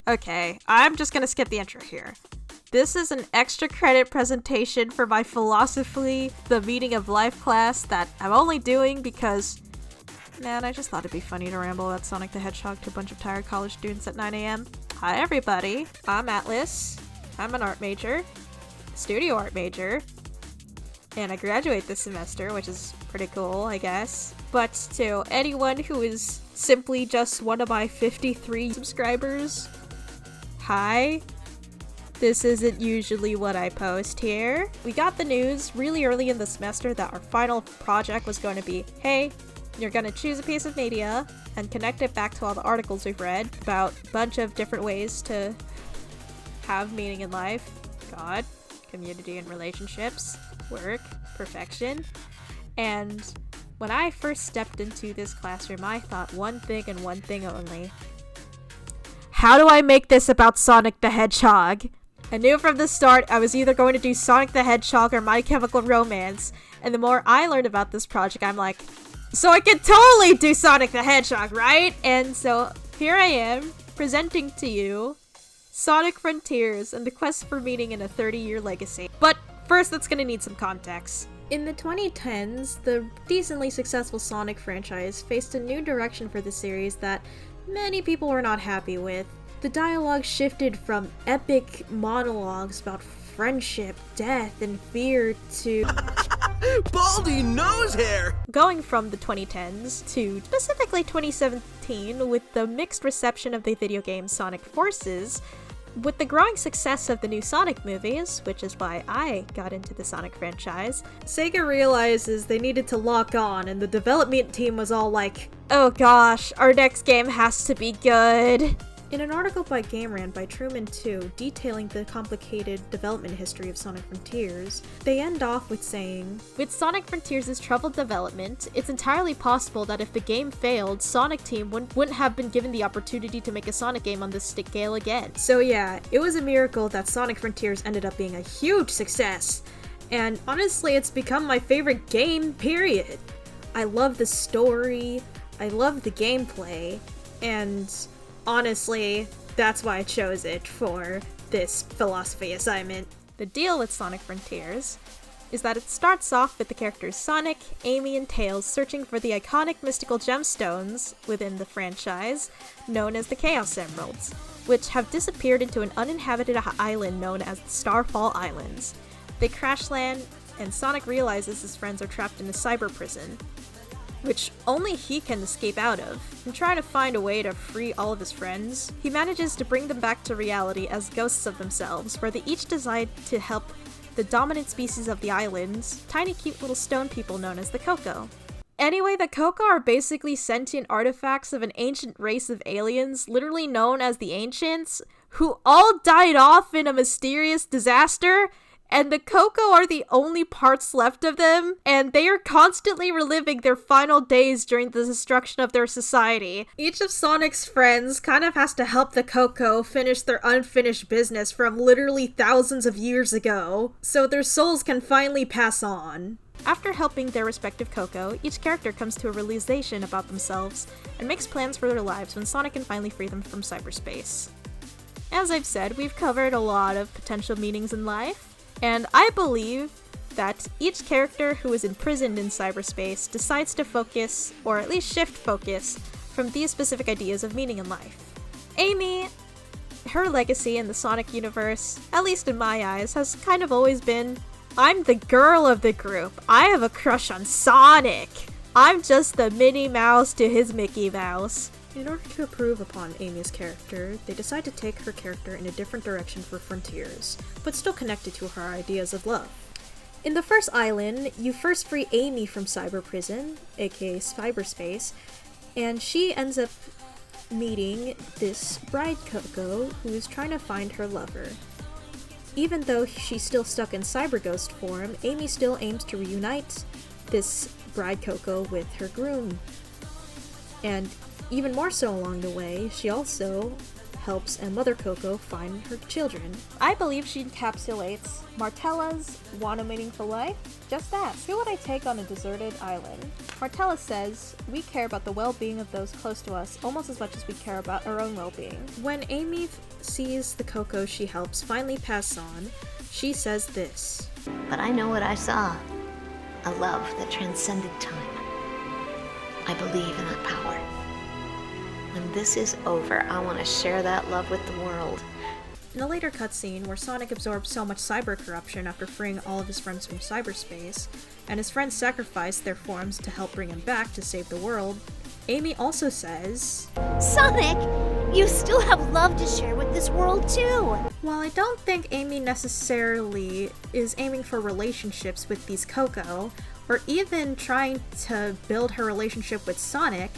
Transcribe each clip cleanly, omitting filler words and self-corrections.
Okay, I'm just gonna skip the intro here. This is an extra credit presentation for my philosophy, the meaning of life class that I'm only doing because, man, I just thought it'd be funny to ramble about Sonic the Hedgehog to a bunch of tired college students at 9 a.m. Hi everybody, I'm Atlas. I'm an art major, studio art major, and I graduate this semester, which is pretty cool, I guess. But to anyone who is simply just one of my 53 subscribers, hi. This isn't usually what I post here. We got the news really early in the semester that our final project was going to be, hey, you're going to choose a piece of media and connect it back to all the articles we've read about a bunch of different ways to have meaning in life. God, community and relationships, work, perfection. And when I first stepped into this classroom, I thought one thing and one thing only. How do I make this about Sonic the Hedgehog? I knew from the start I was either going to do Sonic the Hedgehog or My Chemical Romance, and the more I learned about this project, I'm like, so I can totally do Sonic the Hedgehog, right? And so here I am, presenting to you Sonic Frontiers and the quest for meaning in a 30-year legacy. But first, that's gonna need some context. In the 2010s, the decently successful Sonic franchise faced a new direction for the series that many people were not happy with. The dialogue shifted from epic monologues about friendship, death, and fear to baldy nose hair! Going from the 2010s to specifically 2017 with the mixed reception of the video game Sonic Forces. With the growing success of the new Sonic movies, which is why I got into the Sonic franchise, Sega realizes they needed to lock on, and the development team was all like, oh gosh, our next game has to be good. In an article by GameRant by Truman2 detailing the complicated development history of Sonic Frontiers, they end off with saying, with Sonic Frontiers' troubled development, it's entirely possible that if the game failed, Sonic Team wouldn't have been given the opportunity to make a Sonic game on this scale again. So yeah, it was a miracle that Sonic Frontiers ended up being a huge success. And honestly, it's become my favorite game, period. I love the story, I love the gameplay, and honestly, that's why I chose it for this philosophy assignment. The deal with Sonic Frontiers is that it starts off with the characters Sonic, Amy, and Tails searching for the iconic mystical gemstones within the franchise, known as the Chaos Emeralds, which have disappeared into an uninhabited island known as the Starfall Islands. They crash land, and Sonic realizes his friends are trapped in a cyber prison, which only he can escape out of. And trying to find a way to free all of his friends, he manages to bring them back to reality as ghosts of themselves, where they each decide to help the dominant species of the islands, tiny cute little stone people known as the Coco. Anyway, the Coco are basically sentient artifacts of an ancient race of aliens, literally known as the Ancients, who all died off in a mysterious disaster, and the Coco are the only parts left of them, and they are constantly reliving their final days during the destruction of their society. Each of Sonic's friends kind of has to help the Coco finish their unfinished business from literally thousands of years ago, so their souls can finally pass on. After helping their respective Coco, each character comes to a realization about themselves and makes plans for their lives when Sonic can finally free them from cyberspace. As I've said, we've covered a lot of potential meanings in life, and I believe that each character who is imprisoned in cyberspace decides to focus, or at least shift focus, from these specific ideas of meaning in life. Amy, her legacy in the Sonic universe, at least in my eyes, has kind of always been, I'm the girl of the group. I have a crush on Sonic. I'm just the Minnie Mouse to his Mickey Mouse. In order to improve upon Amy's character, they decide to take her character in a different direction for Frontiers, but still connected to her ideas of love. In the first island, you first free Amy from cyber prison, aka cyberspace, and she ends up meeting this bride Coco who is trying to find her lover. Even though she's still stuck in cyber ghost form, Amy still aims to reunite this bride Coco with her groom. And even more so along the way, she also helps and Mother Coco find her children. I believe she encapsulates Martella's want a meaningful life? Just ask, who would I take on a deserted island? Martella says, we care about the well-being of those close to us almost as much as we care about our own well-being. When Amy sees the Coco she helps finally pass on, she says this. But I know what I saw. A love that transcended time. I believe in that power. When this is over, I want to share that love with the world. In a later cutscene where Sonic absorbs so much cyber corruption after freeing all of his friends from cyberspace, and his friends sacrifice their forms to help bring him back to save the world, Amy also says, Sonic, you still have love to share with this world too! While I don't think Amy necessarily is aiming for relationships with these Coco, or even trying to build her relationship with Sonic,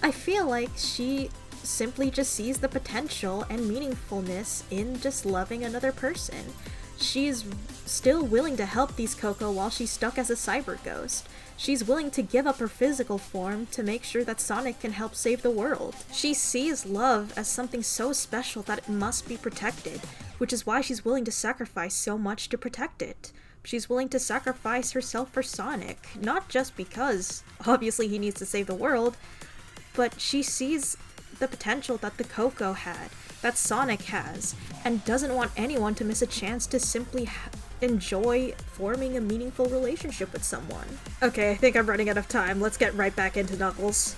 I feel like she simply just sees the potential and meaningfulness in just loving another person. She's still willing to help these Coco while she's stuck as a cyber ghost. She's willing to give up her physical form to make sure that Sonic can help save the world. She sees love as something so special that it must be protected, which is why she's willing to sacrifice so much to protect it. She's willing to sacrifice herself for Sonic, not just because, obviously, he needs to save the world, but she sees the potential that the Coco had, that Sonic has, and doesn't want anyone to miss a chance to simply enjoy forming a meaningful relationship with someone. Okay, I think I'm running out of time. Let's get right back into Knuckles.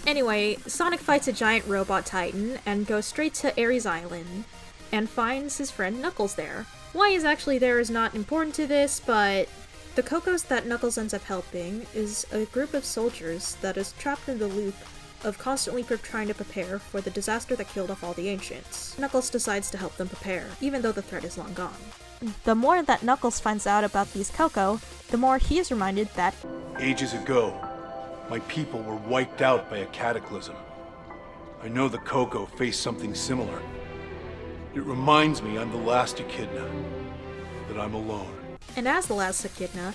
Anyway, Sonic fights a giant robot titan and goes straight to Ares Island and finds his friend Knuckles there. Why he's actually there is not important to this, but the Cocos that Knuckles ends up helping is a group of soldiers that is trapped in the loop of constantly trying to prepare for the disaster that killed off all the ancients. Knuckles decides to help them prepare, even though the threat is long gone. The more that Knuckles finds out about these Coco, the more he is reminded that ages ago, my people were wiped out by a cataclysm. I know the Coco faced something similar. It reminds me I'm the last Echidna, that I'm alone. And as the last Echidna,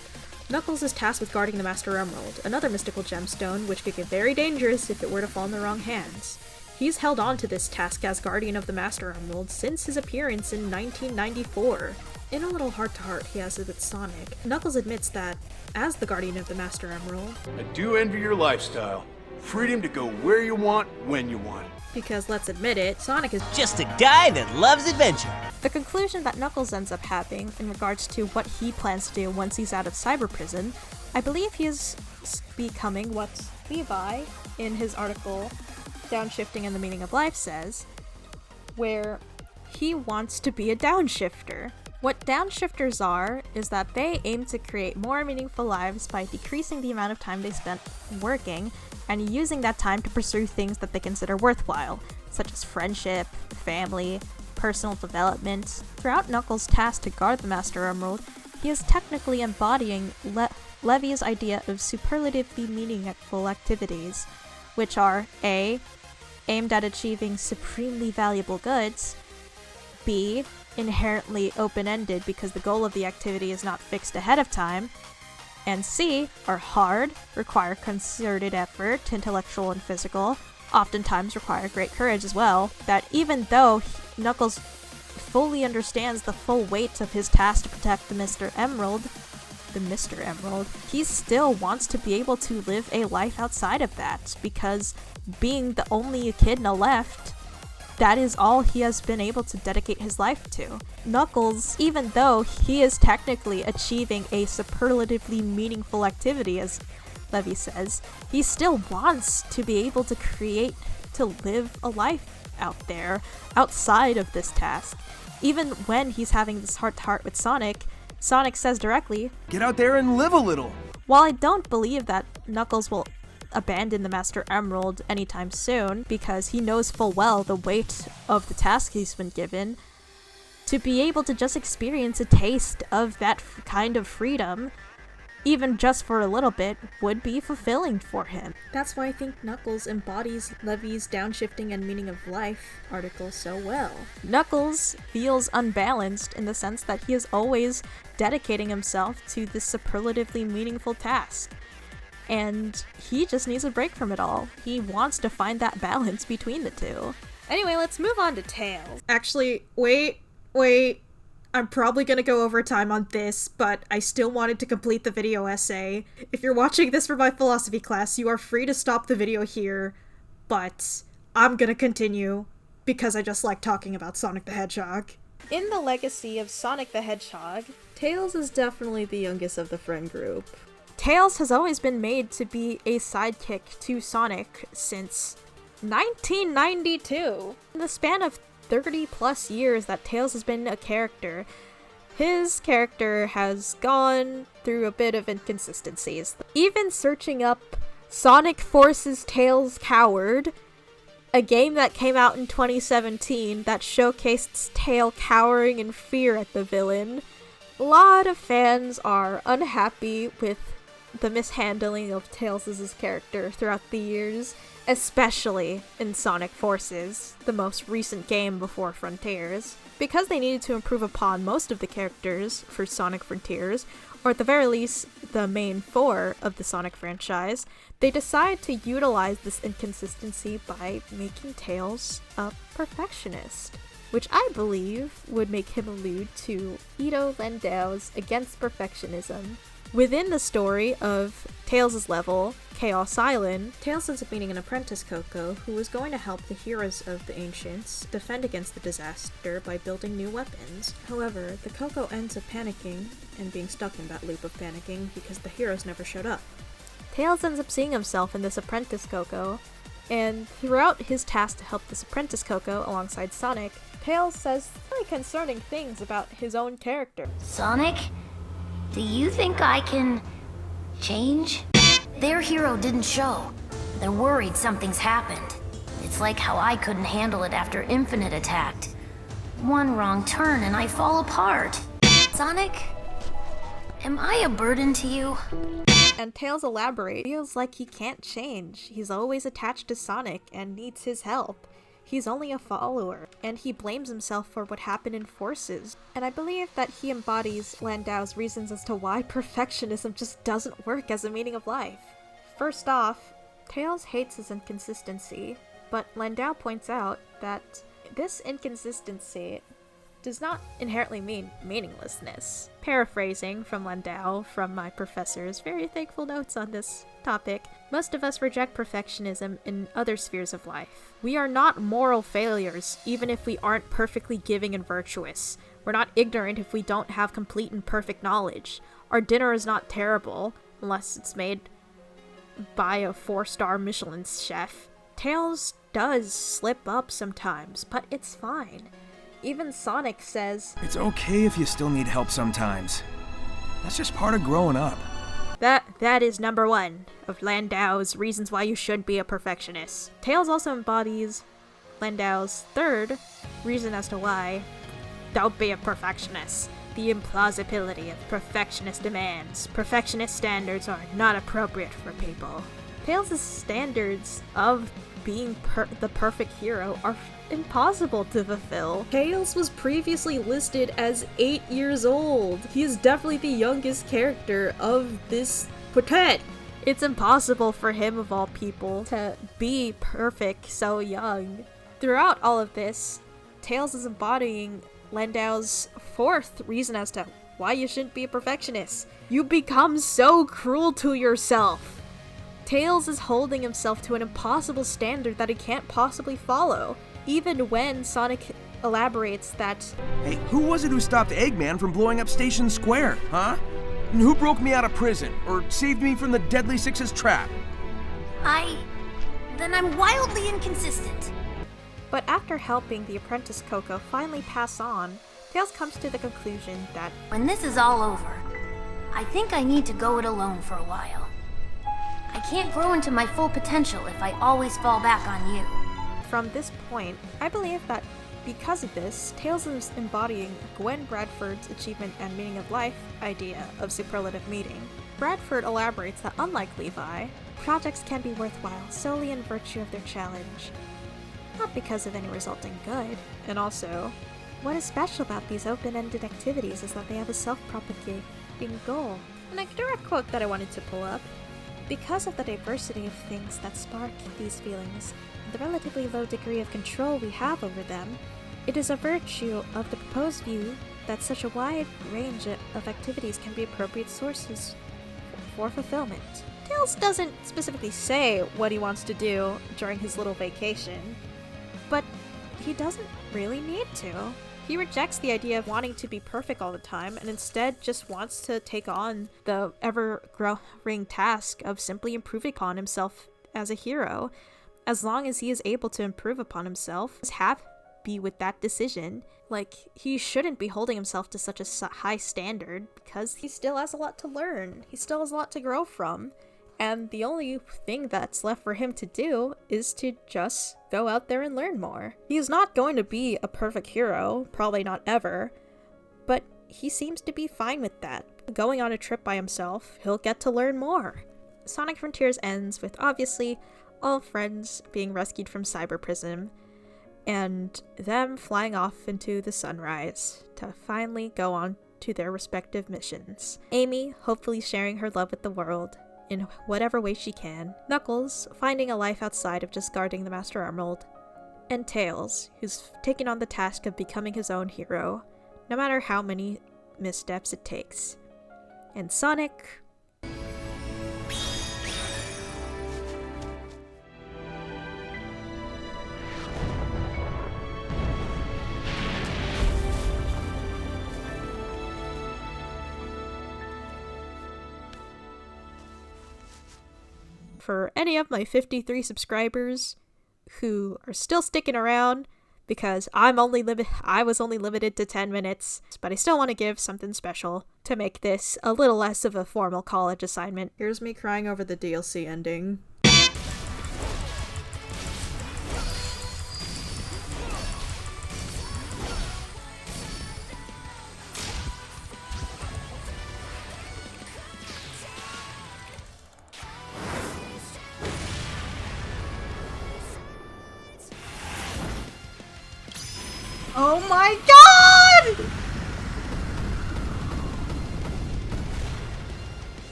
Knuckles is tasked with guarding the Master Emerald, another mystical gemstone which could get very dangerous if it were to fall in the wrong hands. He's held on to this task as guardian of the Master Emerald since his appearance in 1994. In a little heart-to-heart he has it with Sonic, Knuckles admits that, as the guardian of the Master Emerald, I do envy your lifestyle. Freedom to go where you want, when you want. Because let's admit it, Sonic is Just a guy that loves adventure. The conclusion that Knuckles ends up having in regards to what he plans to do once he's out of cyber prison, I believe he is becoming what Levi, in his article Downshifting and the Meaning of Life, says, where he wants to be a downshifter. What downshifters are is that they aim to create more meaningful lives by decreasing the amount of time they spent working and using that time to pursue things that they consider worthwhile, such as friendship, family, personal development. Throughout Knuckles' task to guard the Master Emerald, he is technically embodying Levy's idea of superlatively meaningful activities, which are A. aimed at achieving supremely valuable goods, B. inherently open-ended because the goal of the activity is not fixed ahead of time, and C. are hard, require concerted effort, intellectual and physical, oftentimes require great courage as well, that even though Knuckles fully understands the full weight of his task to protect the Mr. Emerald, he still wants to be able to live a life outside of that, because being the only Echidna left, that is all he has been able to dedicate his life to. Knuckles, even though he is technically achieving a superlatively meaningful activity, as Levy says, he still wants to be able to live a life out there, outside of this task. Even when he's having this heart-to-heart with Sonic, Sonic says directly, Get out there and live a little. While I don't believe that Knuckles will abandon the Master Emerald anytime soon, because he knows full well the weight of the task he's been given, to be able to just experience a taste of that kind of freedom, even just for a little bit, would be fulfilling for him. That's why I think Knuckles embodies Levy's Downshifting and Meaning of Life article so well. Knuckles feels unbalanced in the sense that he is always dedicating himself to this superlatively meaningful task. And he just needs a break from it all. He wants to find that balance between the two. Anyway, let's move on to Tails. Actually, wait. I'm probably gonna go over time on this, but I still wanted to complete the video essay. If you're watching this for my philosophy class, you are free to stop the video here, but I'm gonna continue because I just like talking about Sonic the Hedgehog. In the legacy of Sonic the Hedgehog, Tails is definitely the youngest of the friend group. Tails has always been made to be a sidekick to Sonic since 1992. In the span of 30 plus years that Tails has been a character, his character has gone through a bit of inconsistencies. Even searching up Sonic Forces Tails Coward, a game that came out in 2017 that showcased Tails cowering in fear at the villain, a lot of fans are unhappy with the mishandling of Tails' character throughout the years, especially in Sonic Forces, the most recent game before Frontiers. Because they needed to improve upon most of the characters for Sonic Frontiers, or at the very least, the main four of the Sonic franchise, they decided to utilize this inconsistency by making Tails a perfectionist, which I believe would make him allude to Ito Landau's Against Perfectionism. Within the story of Tails' level, Chaos Island, Tails ends up meeting an apprentice Coco who is going to help the heroes of the Ancients defend against the disaster by building new weapons. However, the Coco ends up panicking and being stuck in that loop of panicking because the heroes never showed up. Tails ends up seeing himself in this apprentice Coco, and throughout his task to help this apprentice Coco alongside Sonic, Tails says really concerning things about his own character. Sonic? Do you think I can change? Their hero didn't show. They're worried something's happened. It's like how I couldn't handle it after Infinite attacked. One wrong turn and I fall apart. Sonic? Am I a burden to you? And Tails elaborates, feels like he can't change. He's always attached to Sonic and needs his help. He's only a follower, and he blames himself for what happened in Forces. And I believe that he embodies Landau's reasons as to why perfectionism just doesn't work as a meaning of life. First off, Tails hates his inconsistency, but Landau points out that this inconsistency does not inherently mean meaninglessness. Paraphrasing from Landau from my professor's very thankful notes on this topic, most of us reject perfectionism in other spheres of life. We are not moral failures, even if we aren't perfectly giving and virtuous. We're not ignorant if we don't have complete and perfect knowledge. Our dinner is not terrible, unless it's made by a 4-star Michelin chef. Tails does slip up sometimes, but it's fine. Even Sonic says, "It's okay if you still need help sometimes. That's just part of growing up." That is number one of Landau's reasons why you should be a perfectionist. Tails also embodies Landau's third reason as to why don't be a perfectionist. The implausibility of perfectionist demands. Perfectionist standards are not appropriate for people. Tails' standards of being the perfect hero are impossible to fulfill. Tails was previously listed as 8 years old. He is definitely the youngest character of this quartet. It's impossible for him, of all people, to be perfect so young. Throughout all of this, Tails is embodying Landau's fourth reason as to why you shouldn't be a perfectionist. You become so cruel to yourself. Tails is holding himself to an impossible standard that he can't possibly follow. Even when Sonic elaborates that, "Hey, who was it who stopped Eggman from blowing up Station Square, huh? And who broke me out of prison, or saved me from the Deadly Six's trap?" Then I'm wildly inconsistent. But after helping the apprentice Coco finally pass on, Tails comes to the conclusion that When this is all over, I think I need to go it alone for a while. I can't grow into my full potential if I always fall back on you. from this point, I believe that because of this, Tails is embodying Gwen Bradford's achievement and meaning of life idea of superlative meeting. Bradford elaborates that unlike Levi, projects can be worthwhile solely in virtue of their challenge, not because of any resulting good. And also, what is special about these open-ended activities is that they have a self-propagating goal. And a direct quote that I wanted to pull up. Because of the diversity of things that spark these feelings, and the relatively low degree of control we have over them, it is a virtue of the proposed view that such a wide range of activities can be appropriate sources for fulfillment. Tails doesn't specifically say what he wants to do during his little vacation, but he doesn't really need to. He rejects the idea of wanting to be perfect all the time and instead just wants to take on the ever-growing task of simply improving upon himself as a hero. As long as he is able to improve upon himself, he's happy with that decision. Like, he shouldn't be holding himself to such a high standard because he still has a lot to learn. He still has a lot to grow from. And the only thing that's left for him to do is to just go out there and learn more. He's not going to be a perfect hero, probably not ever, but he seems to be fine with that. Going on a trip by himself, he'll get to learn more. Sonic Frontiers ends with, obviously, all friends being rescued from cyber prison, and them flying off into the sunrise to finally go on to their respective missions. Amy hopefully sharing her love with the world in whatever way she can, Knuckles finding a life outside of just guarding the Master Emerald, and Tails, who's taken on the task of becoming his own hero, no matter how many missteps it takes. And Sonic... For any of my 53 subscribers who are still sticking around, because I was only limited to 10 minutes, but I still want to give something special to make this a little less of a formal college assignment. Here's me crying over the DLC ending. Oh my god!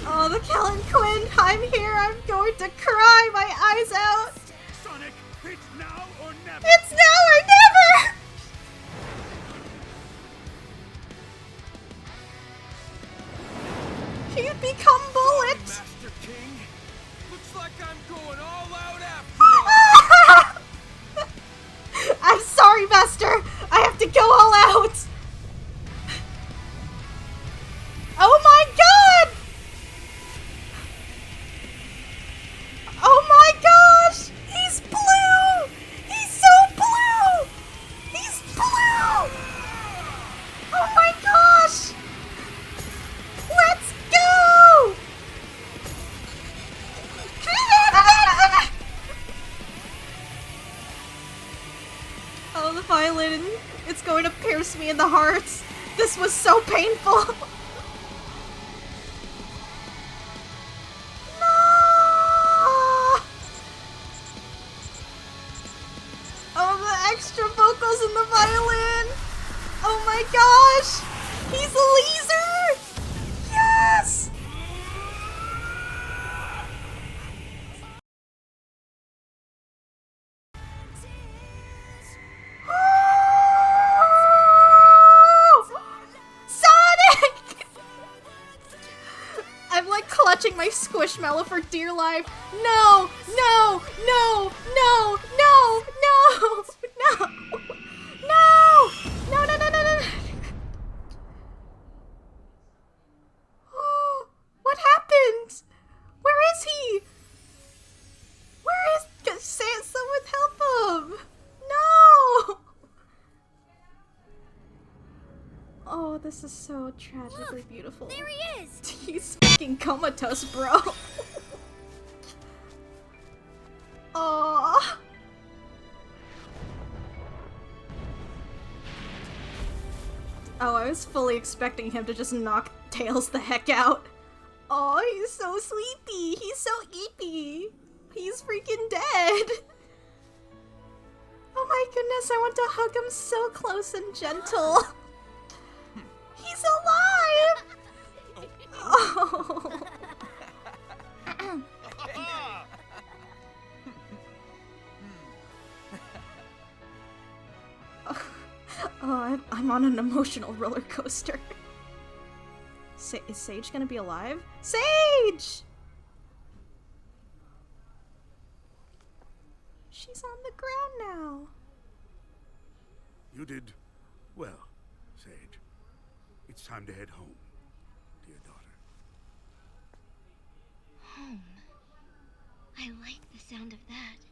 Oh, the Kellen Quinn, I'm here, I'm going to cry my eyes out! Sonic, it's now or never! It's now or never! You become Bullet! Master King, looks like I'm going all out after all. I'm sorry, Master! I have to go all out! Oh my god! Oh my gosh! He's blue! He's so blue! He's blue! Oh my gosh! Let's go! Oh, the violin. It's going to pierce me in the heart. This was so painful. No! Oh, the extra vocals in the violin. Oh my gosh. He's a laser. Yes! Sonic! I'm like clutching my Squishmallow for dear life. No! No! No! No! No! No! No! No! No! No! No! No! No! Oh, what happened? Where is he? Where is... Someone help him! No! Oh, this is so tragically beautiful. There he is! He's fucking comatose, bro. Oh. Oh, I was fully expecting him to just knock Tails the heck out. Oh, he's so sleepy. He's so eepy. He's freaking dead. Oh my goodness, I want to hug him so close and gentle. He's He's alive! Oh. Oh, I'm on an emotional roller coaster. Is Sage gonna be alive? Sage! She's on the ground now. You did well, Sage. It's time to head home, dear daughter. Home. I like the sound of that.